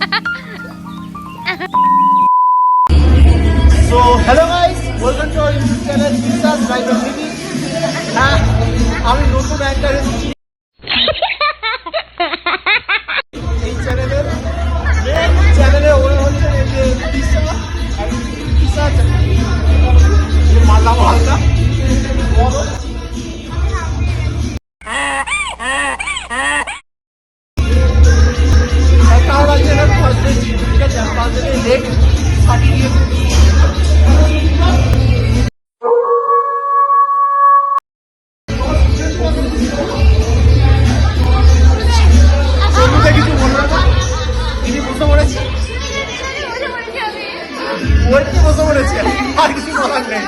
So hello guys, welcome to our YouTube channel Kisas Driver TV. আমি নতুন একটা এসেছি এই চ্যানেলে ওরা হচ্ছে যে কিসা মালা মালটা আর কিছু বলার নেই।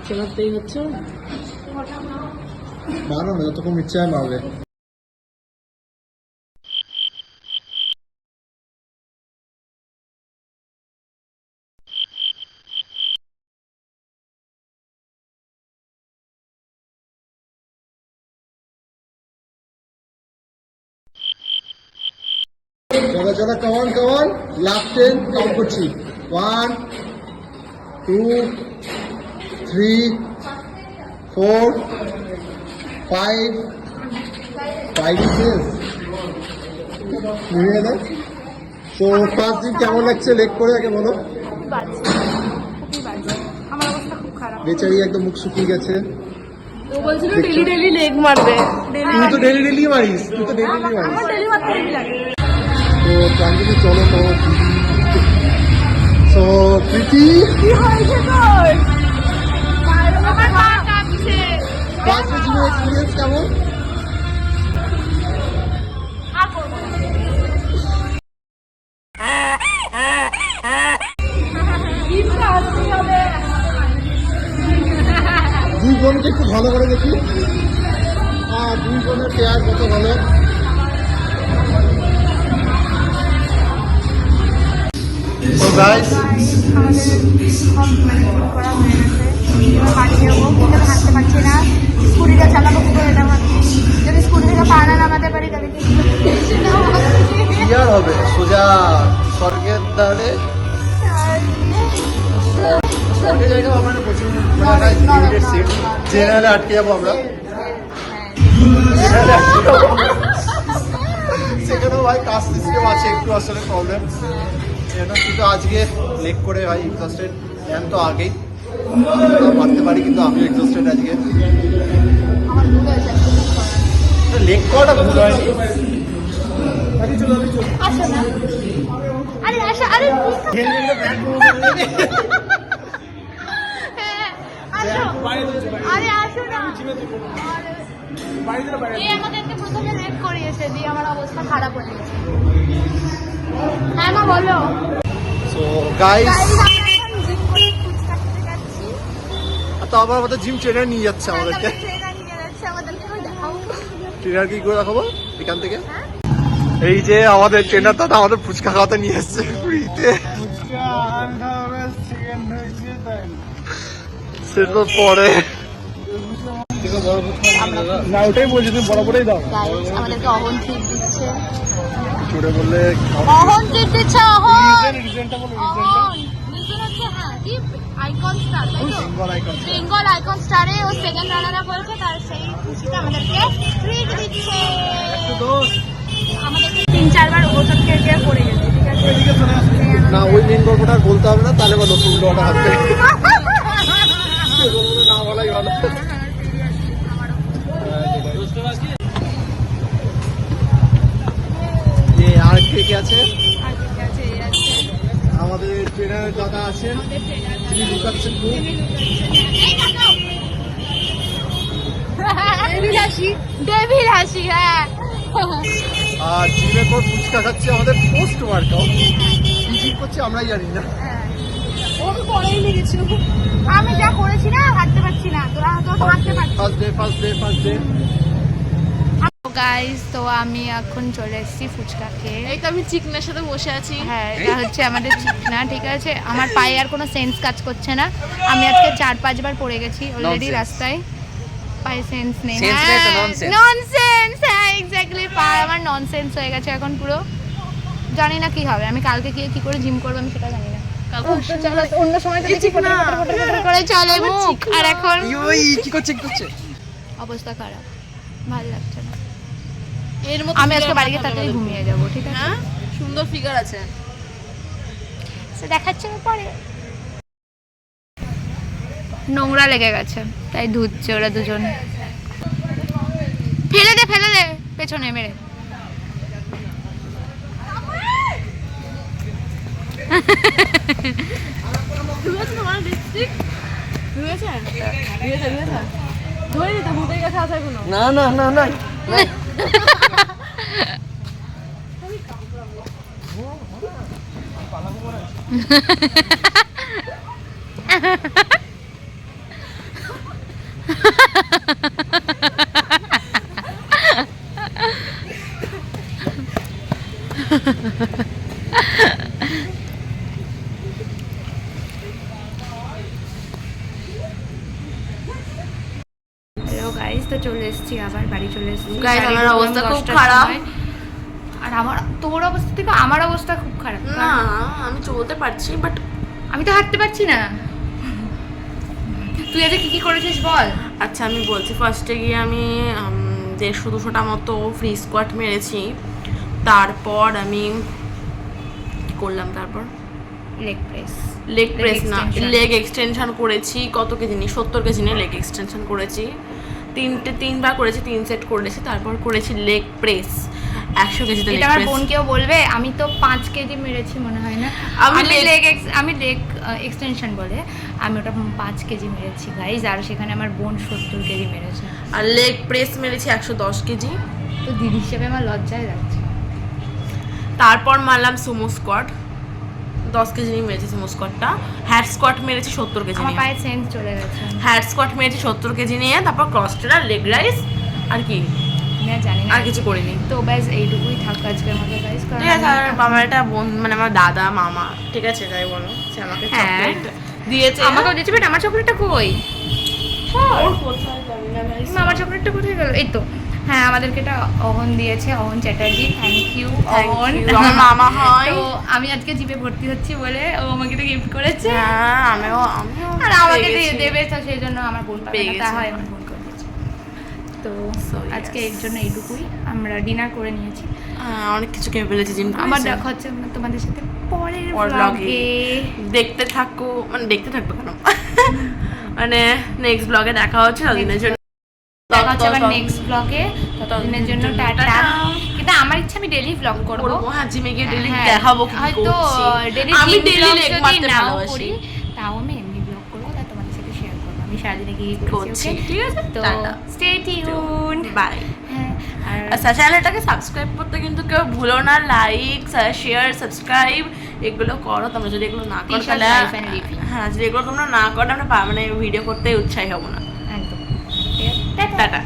চালাতেই হচ্ছে মারো না, যতক্ষণ ইচ্ছা হয় মারবে। চলো চলো, কমান কমান, লাস্ট 10 কাউন্ট করছি। 1 2 3 4 5 5 শেষ। তো ফার্স্ট দিন কেমন লাগছে লেগ করে আগে বলো। বেচারি একদম মুখ শুকিয়ে গেছে। ও বলছিল ডেলি ডেলি লেগ মারবে। তুই তো ডেলি মারিস, তো প্রাঞ্জলি চলো তো। সো প্রীতি কি হয়েছে তোর? আমার পা কাঁপছে। ফার্স্ট দিনের এক্সপেরিয়েন্স কেমন? দুই বোনকে একটু ভালো করে দেখি। দুই বোনের পেয়ার কত ভালো। So guys, হাঁটতে পারছি না, স্কুটিটা চালাবো কি করে, এটা ভাবছি যদি স্কুটি থেকে পা না নামাতে পারি তাহলে কি আর হবে, সোজা স্বর্গের দ্বারে। স্বর্গের জায়গা আমরা প্রচুর সিট, জেনারেলে আটকে যাবো আমরা। সেখানেও ভাই কাজ সিস্টেম আছে, একটু আসলে প্রবলেম। কিন্তু আজকে লেগ করে ভাই এক্সস্টেড, জ্ঞান তো আগেই মারতে পারি, কিন্তু আমি এক্সস্টেড আজকে। লেগ করাটা ভুল হয়নি। আমাদেরকে প্রথমে লেগ করিয়েছে, দিয়ে আমার অবস্থা খারাপ হয়ে গেছে। হ্যাঁ মা বলো। সো গাইস, তো আবার আমাদের জিম ট্রেনার নিয়ে যাচ্ছে আমাদেরকে। ট্রেনার কি করে দেখাবো এখান থেকে? এই যে আমাদের ট্রেনার দাদা আমাদের ফুচকা খাওয়াতে নিয়ে এসছে ফ্রিতে। সেটা তো পরে না, ওটাই বলছি, তুমি বরাবরই দাও। আমাদেরকে অহন ট্রিট দিচ্ছে, জোরে বললে অহন ট্রিট দিচ্ছে। রিজনটা বলো। রিজন হচ্ছে হ্যাঁ কি আইকন স্টার, তাই তো? বেঙ্গল আইকন স্টারে ও সেকেন্ড রানার আপ হয়েছে, তার সেই খুশিতে আমাদেরকে ট্রিট দিচ্ছে। আমাদেরকে 3-4 বার ওষুধ খেয়ে পড়ে গেছে, ঠিক আছে? না ওই মেন গল্পটা আর বলতে হবে না, তাহলে বা নতুন গল্পটা হবে না বলাই ভালো। যে আর কে কে আছে? আমাদের ট্রেনার দাদা আছেন, তিনি লুকাচ্ছেন খুব। ডেভিল হাসি, হ্যাঁ। আর জিমে পর ফুচকা খাচ্ছে আমাদের পোস্ট ওয়ার্কআউট। কি জিম করছে আমরাই জানি না। আমি যা করেছি না, হাঁটতে পারছি না, তোরা তো হাঁটতে পারছিস। First day. গাইস, তো আমি এখন চলে এসেছি ফুচকা খেয়ে। এই তো আমি চিকনের সাথে বসে আছি। হ্যাঁ, এটা হচ্ছে আমাদের চিকনা, ঠিক আছে। আমার পায়ে আর কোনো সেন্স কাজ করছে না। আমি আজকে 4-5 বার পড়ে গেছি অলরেডি রাস্তায়। পায়ে সেন্স নেই। ননসেন্স, হ্যাঁ এক্স্যাক্টলি। পায়ে আমার ননসেন্স হয়ে গেছে এখন পুরো। জানি না কি হবে, আমি কালকে গিয়ে কি করে জিম করবো আমি সেটা জানি না। অন্য সময় তো দেখি ফটো করে চলে মুখ, আর এখন কি করছে অবস্থা খারাপ, ভালো লাগছে না। এর মতো আমি আজকে বাড়ি গিয়ে তাড়াতাড়ি ঘুমিয়ে যাবো, ঠিক আছে। হ্যাঁ, সুন্দর ফিগার আছে। সে দেখাচ্ছে না পরে। নোংরা লেগে গেছে তাই ধুচ্ছে ওরা দুজন। ফেলে দে পেছনে মেরে। তোমার লিপস্টিক ধুয়েছে ধরে তো মুখে গেছে আছে কোনো না হ্যালো গাইস, তো চলে এসেছি, আবার বাড়ি চলে এসেছি। Guys, আমার বাড়ি অবস্থা খুব 10টার খারাপ। সময়। আর তোর অবস্থা থেকে আমার অবস্থা খুব খারাপ। না, আমি চলতে পারছি বাট আমি তো হাঁটতে পারছি না। তুই আজকে কি করেছিস বল। আচ্ছা আমি বলছি, ফার্স্টে গিয়ে আমি 150-200টা মতো ফ্রি স্কোয়াট মেরেছি। তারপর আমি কি করলাম, তারপর লেগ প্রেস না, লেগ এক্সটেনশন করেছি। কত কেজি নিয়ে 70 কেজি নিয়ে লেগ এক্সটেনশন করেছি। 3বার করেছি, 3 সেট করেছি। তারপর করেছি লেগ প্রেস 100 কেজিতে। এটা আমার বোনকেও বলবে, আমি তো 5 কেজি মেরেছি মনে হয় না। আমি লেগ এক্সটেনশন বলে আমি ওটা 5 কেজি মেরেছি গাইজ। আর সেখানে আমার বোন 70 কেজি মেরেছে। আর লেগ প্রেস মেরেছি 110 কেজি। তো দিদি হিসেবে আমার লজ্জায় লাগছে। তারপর মারলাম সুমো স্কোয়াট, 10 কেজি নিয়ে মেরেছি সুমো স্কোয়াটটা। হ্যাড স্কোয়াট মেরেছি 70 কেজি আমার নিয়ে। পায়ে সেন্স চলে গেছে। হ্যাড স্কোয়াট মেরেছি 70 কেজি নিয়ে। তারপর ক্রস ট্রেনার, লেগ রাইস, আর কি না জানি না, আর কিছু করিনি। তো ব্যাস এইটুকুই থাক আজকের মতো গাইজ। ঠিক আছে। আর আমার একটা বোন, মানে আমার দাদা মামা, ঠিক আছে যাই বলো, সে আমাকে হ্যাঁ। চকলেট দিয়েছে। আমাকেও দিয়েছে, বাট আমার চকলেটটা কই? ওর কোথায় জানি না guys। আমার চকলেটটা কোথায় গেল? এই তো, হ্যাঁ আমাদেরকে এটা অহন দিয়েছে, অহন চ্যাটার্জি। থ্যাংক ইউ অহন। আমার মামা হয়। তো আমি আজকে জিপে ভর্তি হচ্ছি বলে ও আমাকে এটা গিফট করেছে। হ্যাঁ, আমিও আর আমাকে পেয়ে দিয়ে গেছি। দেবে, তো সেই জন্য আমার বোন পাবে পেয়ে না, তা গেছি। হয় আমার বোন করে দিয়েছে। তো So, আজকে yes. এর জন্য এইটুকুই, আমরা ডিনার করে নিয়েছি। অনেক কিছু খেয়ে ফেলেছি জিম। আবার দেখা হচ্ছে তোমাদের সাথে পরের ব্লগে। ব্লগে। দেখতে থাকো, মানে দেখতে থাকবো কেন, মানে নেক্সট ব্লগে দেখা হচ্ছে। ততদিনের জন্য দেখা হচ্ছে আবার নেক্সট ব্লগে। ততদিনের জন্য টাটা। কিন্তু আমার ইচ্ছা আমি ডেইলি ব্লগ করবো। হ্যাঁ, জিমে গিয়ে ডেইলি হ্যাঁ, দেখাবো কি হয়তো করছি। ডেইলি আমি ডেইলি লেগ মারতে নাও ভালোবাসি। করি, তাও আমি এমনি ব্লগ করবো, তাই তোমাদের সাথে শেয়ার করবো আমি সারাদিনে কি করছি, করছি। ঠিক আছে? তো টাটা। Stay tuned. বাই। হ্যাঁ, আর আচ্ছা, চ্যানেলটাকে সাবস্ক্রাইব করতে কিন্তু কেউ ভুলো না। লাইক, শেয়ার, সাবস্ক্রাইব এগুলো করো। তোমরা যদি এগুলো না করো তাহলে, হ্যাঁ যদি এগুলো তোমরা না করো আমরা মানে ভিডিও করতে উৎসাহী হব না। একদম। ঠিক আছে, টাটা। টাটা।